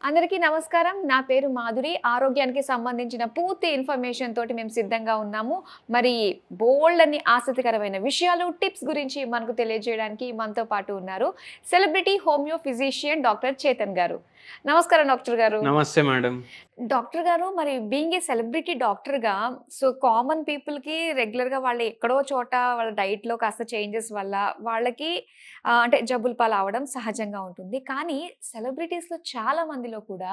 అందరికీ నమస్కారం. నా పేరు మాధురి. ఆరోగ్యానికి సంబంధించిన పూర్తి ఇన్ఫర్మేషన్ తోటి మేము సిద్ధంగా ఉన్నాము. మరి బోలెడన్ని ఆసక్తికరమైన విషయాలు, టిప్స్ గురించి మనకు తెలియజేయడానికి మనతో పాటు ఉన్నారు. Celebrity homeo physician doctor Chetan గారు. నమస్కారం డాక్టర్ గారు. నమస్తే మేడం. డాక్టర్ గారు, మరి బీయింగ్ ఏ సెలబ్రిటీ డాక్టర్‌గా కామన్ పీపుల్‌కి రెగ్యులర్‌గా వాళ్ళు ఎక్కడో చోట వాళ్ళ డైట్‌లో కాస్త చేంజెస్ వల్ల వాళ్ళకి అంటే జబ్బుల పాలవ్వడం సహజంగా ఉంటుంది. కానీ సెలబ్రిటీస్‌లో చాలా మందిలో కూడా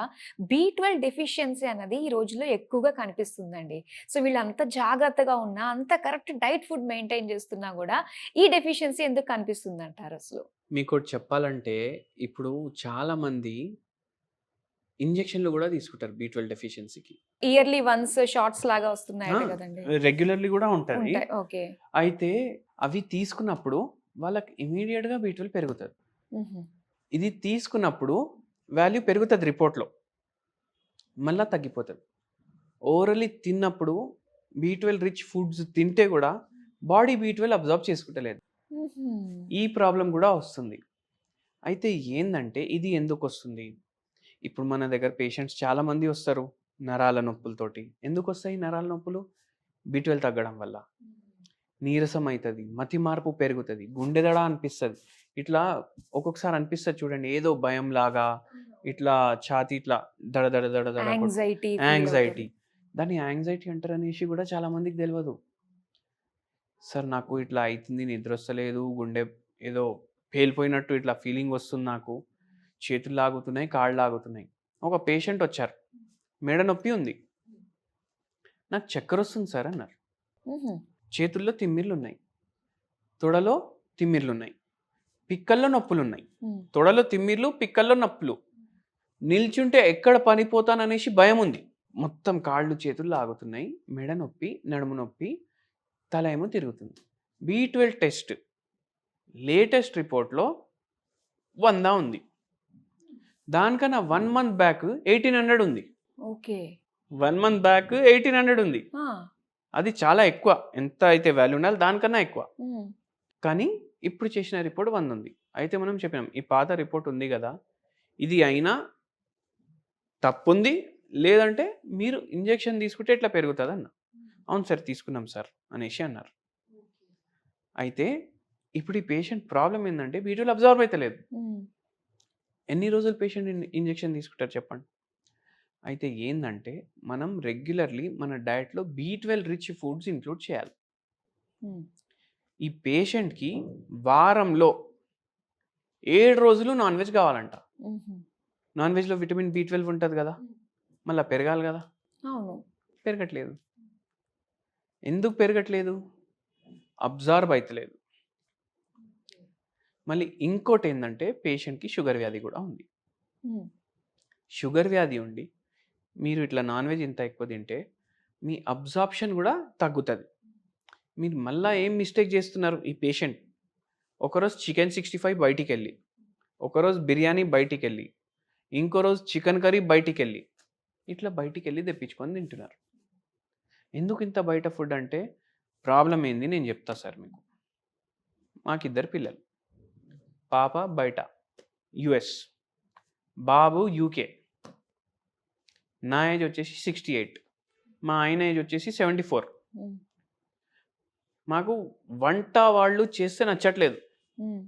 బి12 డెఫిషియన్సీ అన్నది ఈ రోజుల్లో ఎక్కువగా కనిపిస్తుందండి. వీళ్ళంత జాగ్రత్తగా ఉన్నా, అంత కరెక్ట్ డైట్ ఫుడ్ మెయింటైన్ చేస్తున్నా గూడా ఈ డెఫిషియన్సీ ఎందుకు కనిపిస్తుందంటారు అసలు? మీకోటి చెప్పాలంటే ఇప్పుడు చాలామంది ఇంజెక్షన్‌లు గూడా తీసుకుంటారు బి12 డెఫిషియన్సీకి. ఇయర్‌లీ వన్స్ షార్ట్స్ లాగా ఆ! వస్తున్నాయట గదండీ! రెగ్యులర్‌లీ గూడా ఉంటది. ఉంటాయి. ఓకే. అయితే అవి తీసుకున్నప్పుడు వాళ్ళకి ఇమ్మీడియేట్‌గా బి12 పెరుగుతది. హుహు. ఇది తీసుకున్నప్పుడు వాల్యూ పెరుగుతది రిపోర్ట్‌లో. మళ్ళా తగ్గిపోతది. ఓరల్లీ తిన్నప్పుడు బి12 రిచ్ ఫుడ్స్ తింటే గూడా బాడీ బి12 అబ్జార్బ్ చేసుకుంటలేదు. హుహు. ఈ ప్రాబ్లమ్ గూడా వస్తుంది. అయితే ఏందంటే ఇది ఎందుకొస్తుంది? ఇప్పుడు మన దగ్గర పేషెంట్స్ చాలామంది వస్తారు నరాల నొప్పులతోటి. ఎందుకొస్తాయి నరాల నొప్పులు? బి12 తగ్గడం వల్ల. నీరసం అయితది, మతిమార్పు పెరుగుతది, గుండె దడ అనిపిస్తది. ఇట్లా ఒక్కొక్కసారి అనిపిస్తది చూడండి ఏదో భయంలాగా, ఇట్లా ఛాతీ ఇట్లా దడ దడ దడ దడ యాంగ్జైటీ ఫీల్ యాంగ్జైటీ. అవుతది. దాన్ని యాంగ్జైటీ అంటారనేసి కూడా చాలా మందికి తెలవదు. సార్ నాకు ఇట్లా అయితుంది, నిద్రొస్తలేదు, గుండె ఏదో పేలిపోయినట్టు ఇట్లా ఫీలింగ్ వస్తుంది నాకు. చేతులు లాగుతున్నాయి, కాళ్ళు లాగుతున్నాయి. ఒక పేషెంట్ వచ్చారు. మెడ నొప్పి ఉంది. నాకు చక్కరొస్తుంది సార్ అన్నారు. హుహు. చేతుల్లో తిమ్మిర్లున్నాయి. తొడలో తిమ్మిర్లున్నాయి. పిక్కల్లో నొప్పులున్నాయి. హ్మ్. తొడలో తిమ్మిర్లు, పిక్కల్లో నొప్పులు. నిల్చుంటే ఎక్కడ పనిపోతాననేసి భయముంది. మొత్తం కాళ్ళు, చేతులు లాగుతున్నాయి. మెడ నొప్పి, నడుము నొప్పి, తల ఏమో తిరుగుతుంది. బి12 టెస్ట్ లేటెస్ట్ రిపోర్ట్‌లో 100 ఉంది. దానికన్నా 1 మంత్ బ్యాక్ 1800 ఉంది. ఓకే. 1 మంత్ బ్యాక్ 1800 ఉంది. ఆ! అది చాలా ఎక్కువ. ఎంత అయితే వాల్యూ ఉండాలో దానికన్నా ఎక్కువ. హ్మ్. కానీ ఇప్పుడు చేసిన రిపోర్ట్ 100 ఉంది. అయితే మనం చెప్పినాం ఈ పాత రిపోర్ట్ ఉంది గదా! ఇది అయినా తప్పుంది. లేదంటే మీరు ఇంజెక్షన్ తీసుకుంటే ఇట్లా పెరుగుతదన్నా. అవును సార్ తీసుకున్నాం సార్ అనేసి అన్నారు. అయితే ఇప్పుడు ఈ పేషెంట్ ప్రాబ్లమ్ ఏందంటే బి12 అబ్జార్బ్ అయితలేదు. హ్మ్. ఎన్ని రోజులు పేషెంట్ ఇంజెక్షన్ తీసుకుంటారు చెప్పండి? అయితే ఏందంటే మనం రెగ్యులర్‌లీ మన డైట్‌లో బి12 రిచ్ ఫుడ్స్ ఇంక్లూడ్ చేయాలి. హ్మ్. ఈ పేషెంట్‌కి వారంలో 7 రోజులు నాన్ వెజ్ కావాలంట. హుహు. నాన్ వెజ్‌లో విటమిన్ బి12 ఉంటది గదా! మళ్ళా పెరగాలి గదా! అవును. పెరగట్లేదు. ఎందుకు పెరగట్లేదు? అబ్జార్బ్ అయితలేదు. మళ్ళీ ఇంకోటేందంటే పేషెంట్‌కి షుగర్ వ్యాధి గూడా ఉంది. హ్మ్. షుగర్ వ్యాధి ఉండి మీరు ఇట్లా నాన్ వెజ్ ఇంత ఎక్కువ తింటే మీ అబ్జార్ప్షన్ గూడా తగ్గుతది. మీరు మళ్ళా ఏం మిస్టేక్ జేస్తున్నారు ఈ పేషెంట్. ఒకరోజు చికెన్ 65 బయటికెళ్ళి, ఒకరోజు బిర్యానీ బయటికెళ్ళి, ఇంకో రోజు చికెన్ కర్రీ బయటికెళ్ళి, ఇట్లా బయటికెళ్ళి తెప్పించుకొని తింటున్నారు. ఎందుకింత బయట ఫుడ్ అంటే ప్రాబ్లమ్ ఏంది నేను జెప్తా సార్ మీకు. మాకిద్దరు పిల్లలు. పాప బయట యూఎస్, బాబు యూకే. నా ఏజ్ వచ్చేసి 68. మా ఆయన ఏజ్ వచ్చేసి 74. హ్మ్. మాకు వంట వాళ్ళు చేస్తే నచ్చట్లేదు. హ్మ్.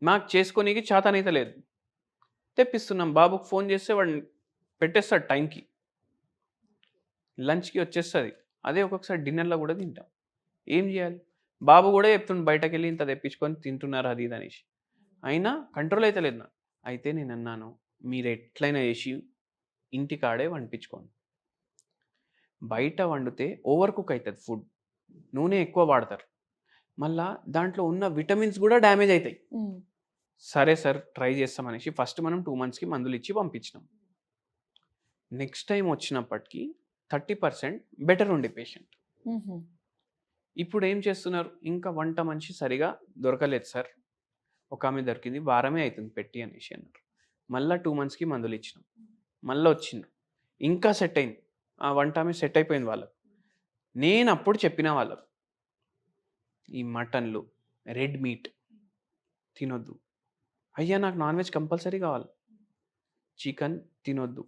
నాకు చేసుకోనీకి చేతనైతలేదు. తెప్పిస్తున్నాం. బాబుకి ఫోన్ చేస్తే వాడు పెట్టేస్తాడు టైంకి. లంచ్‌కి వచ్చేస్తది. అదే ఒక్కొక్కసారి డిన్నర్‌లో గూడా తింటాం. ఏం జేయాలి? బాబు గూడా చెప్తుండు బయటకెళ్ళి ఇంత తెప్పించుకొని తింటున్నారు అది ఇది అనేసి. అయినా కంట్రోల్ అయితలేదు నాకు. అయితే నేనన్నాను, మీరెట్లైనా చేసి ఇంటికాడే వండించుకోండి. బయట వండితే ఓవర్ కుక్ అయితది ఫుడ్. నూనె ఎక్కువ వాడతారు. మళ్ళా దాంట్లో ఉన్న విటమిన్స్ గూడా డ్యామేజ్ అయితాయి. హ్మ్. సరే సార్ ట్రై చేస్తామనేసి ఫస్ట్ మనం 2 మంత్స్‌కి మందులిచ్చి పంపించినాం. నెక్స్ట్ టైమ్ వచ్చినప్పటికి 30% బెటర్ ఉండే పేషెంట్. హుహు. ఇప్పుడేం చేస్తున్నారు, ఇంకా వంట మనిషి సరిగా దొరకలేదు సార్. ఒకామె దొరికింది. వారమే అయితుంది పెట్టి అనేసి అన్నారు. మళ్ళా 2 మంత్స్‌కి మందులిచ్చినాం. మళ్ళా వచ్చిండ్రు. ఇంకా సెట్ అయింది. ఆ వంటామె సెట్ అయిపోయింది వాళ్ళకి. నేనప్పుడు చెప్పిన వాళ్ళకు, ఈ మటన్‌లు, రెడ్ మీట్ తినొద్దు. అయ్యా! నాకు నాన్ వెజ్ కంపల్సరీ కావాలి. చికెన్ తినొద్దు.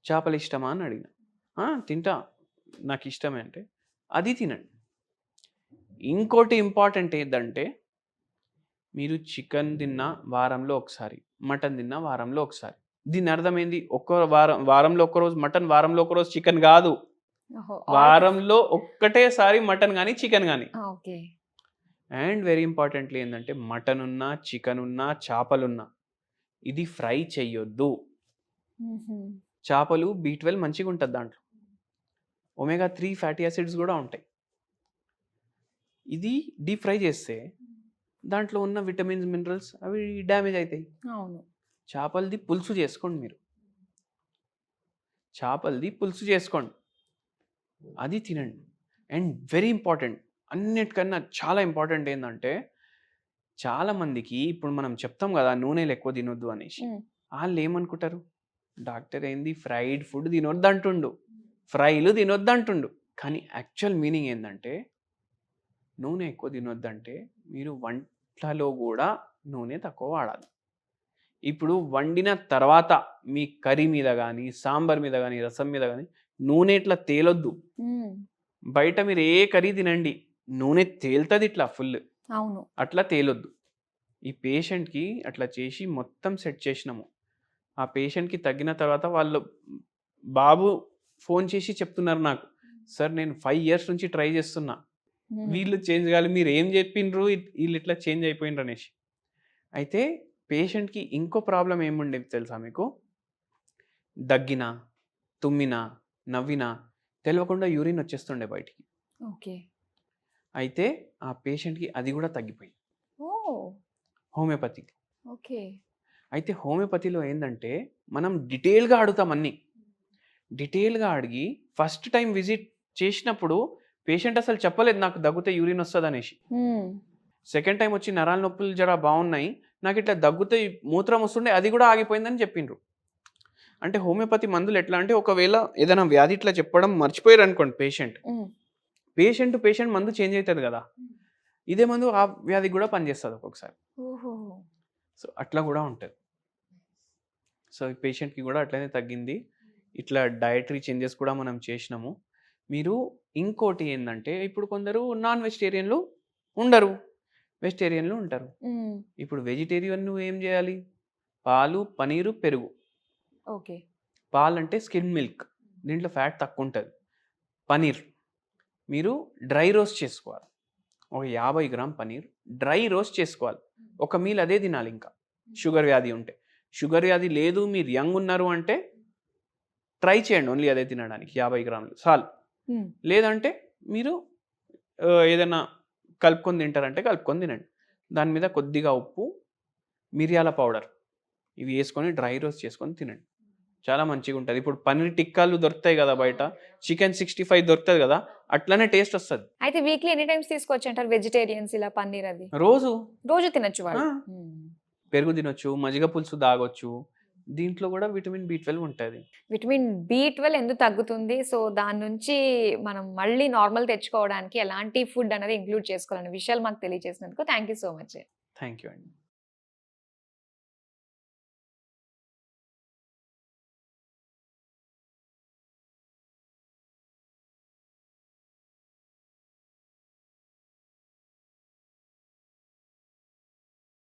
చేపలు ఇష్టమా అని అడిగిన. తింటా, నాకు ఇష్టమే అంటే అది తినండి. ఇంకోటి ఇంపార్టెంట్ ఏంటంటే మీరు చికెన్ తిన్నా వారంలో ఒకసారి, మటన్ తిన్నా వారంలో ఒకసారి. దీని అర్థం ఏంది? వారంలో ఒక్కరోజు మటన్, వారంలో ఒకరోజు చికెన్ కాదు. వారంలో ఒక్కటేసారి మటన్ కానీ చికెన్ కానీ. ఓకే. అండ్ వెరీ ఇంపార్టెంట్లీ ఏంటంటే మటన్ ఉన్నా, చికెన్ ఉన్నా, చేపలున్నా ఇది ఫ్రై చెయ్యొద్దు. చేపలు B12 మంచిగా ఉంటుంది, దాంట్లో ఒమేగా 3 ఫ్యాటీ యాసిడ్స్ కూడా ఉంటాయి. ఇది డీప్ ఫ్రై చేస్తే దాంట్లో ఉన్న విటమిన్స్, మినరల్స్ అవి డ్యామేజ్ అవుతాయి. అవును. చేపలది పులుసు చేసుకోండి, మీరు చేపలది పులుసు చేసుకోండి, అది తినండి. అండ్ వెరీ ఇంపార్టెంట్, అన్నిటికన్నా చాలా ఇంపార్టెంట్ ఏంటంటే చాలామందికి ఇప్పుడు మనం చెప్తాం కదా నూనెలు ఎక్కువ తినొద్దు అనేసి. వాళ్ళు ఏమనుకుంటారు, డాక్టర్ ఏంది ఫ్రైడ్ ఫుడ్ తినొద్దు అంటుండు, ఫ్రైలు తినొద్దు అంటుండు. కానీ యాక్చువల్ మీనింగ్ ఏంటంటే నూనె ఎక్కువ తినొద్దంటే మీరు వంటలో కూడా నూనె తక్కువ వాడాలి. ఇప్పుడు వండిన తర్వాత మీ కర్రీ మీద కానీ, సాంబార్ మీద కానీ, రసం మీద కానీ నూనె ఇట్లా తేలొద్దు. బయట మీరు ఏ కర్రీ తినండి నూనె తేలుతుంది ఇట్లా ఫుల్. అవును. అట్లా తేలొద్దు. ఈ పేషెంట్కి అట్లా చేసి మొత్తం సెట్ చేసినాము. ఆ పేషెంట్కి తగ్గిన తర్వాత వాళ్ళ బాబు ఫోన్ చేసి చెప్తున్నారు నాకు, సార్ నేను 5 years నుంచి ట్రై చేస్తున్నా, వీళ్ళు చేంజ్ కావాలి, మీరు ఏం చెప్పిండ్రు వీళ్ళు ఇట్లా చేంజ్ అయిపోయిండ్రు అనేసి. అయితే పేషెంట్కి ఇంకో ప్రాబ్లం ఏముండేది తెలుసా మీకు? దగ్గినా, తుమ్మినా, నవ్వినా తెలియకుండా యూరిన్ వచ్చేస్తుండే బయటికి. ఓకే. అయితే ఆ పేషెంట్కి అది కూడా తగ్గిపోయింది హోమియోపతికి. ఓకే. అయితే హోమియోపతిలో ఏంటంటే మనం డీటెయిల్గా అడుగుతాం, అన్నీ డీటెయిల్గా అడిగి ఫస్ట్ టైం విజిట్ చేసినప్పుడు పేషెంట్ అసలు చెప్పలేదు నాకు దగ్గుతే యూరిన్ వస్తుంది అనేసి. సెకండ్ టైం వచ్చి నరాల నొప్పులు జర బాగున్నాయి, నాకు ఇట్లా దగ్గుతే మూత్రం వస్తుండే, అది కూడా ఆగిపోయిందని చెప్పిండ్రు. అంటే హోమియోపతి మందులు ఎట్లా అంటే ఒకవేళ ఏదైనా వ్యాధి ఇట్లా చెప్పడం మర్చిపోయారు అనుకోండి పేషెంట్ మందు చేంజ్ అవుతుంది కదా, ఇదే మందు ఆ వ్యాధికి కూడా పనిచేస్తుంది ఒక్కొక్కసారి. సో అట్లా కూడా ఉంటుంది. సో ఈ పేషెంట్కి కూడా అట్లనే తగ్గింది. ఇట్లా డయటరీ చేంజెస్ కూడా మనం చేసినాము. మీరు ఇంకోటి ఏంటంటే ఇప్పుడు కొందరు నాన్ వెజిటేరియన్లు ఉండరు, వెజిటేరియన్లు ఉంటారు. ఇప్పుడు వెజిటేరియన్ నువ్వు ఏం చేయాలి? పాలు, పనీరు, పెరుగు. ఓకే. పాలు అంటే స్కిన్ మిల్క్, దీంట్లో ఫ్యాట్ తక్కువ ఉంటుంది. పనీర్ మీరు డ్రై రోస్ట్ చేసుకోవాలి, ఒక 50 గ్రామ్ పనీర్ డ్రై రోస్ట్ చేసుకోవాలి. ఒక మీల్ అదే తినాలి. ఇంకా షుగర్ వ్యాధి ఉంటే, షుగర్ వ్యాధి లేదు మీరు యంగ్ ఉన్నారు అంటే ట్రై చేయండి ఓన్లీ అదే తినడానికి, 50 గ్రాములు చాలు. లేదంటే మీరు ఏదైనా కలుపుకొని తింటారంటే కలుపుకొని తినండి. దాని మీద కొద్దిగా ఉప్పు, మిరియాల పౌడర్ ఇవి వేసుకొని డ్రై రోస్ట్ చేసుకొని తినండి, చాలా మంచిగా ఉంటుంది. ఇప్పుడు పన్నీర్ టిక్కాలు దొరుకుతాయి కదా బయట, చికెన్ 65 దొరుకుతుంది కదా, అట్లనే టేస్ట్ వస్తుంది. అయితే వీక్లీ ఎన్ని టైమ్స్ తీసుకోవచ్చు అంటారు వెజిటేరియన్స్ ఇలా పన్నీర్? అది రోజు తినొచ్చు వాళ్ళు. పెరుగు తినొచ్చు, మజ్జిగ పులుసు తాగొచ్చు, దీంట్లో కూడా విటమిన్ B12 ఉంటుంది. విటమిన్ B12 ఎందుకు తగ్గుతుంది, సో దాని నుంచి మనం మళ్ళీ నార్మల్ తెచ్చుకోవడానికి ఎలాంటి ఫుడ్ అనేది ఇంక్లూడ్ చేసుకోవాలనే విషయాలు మాకు తెలియజేసినందుకు thank you so much. Thank you అండి.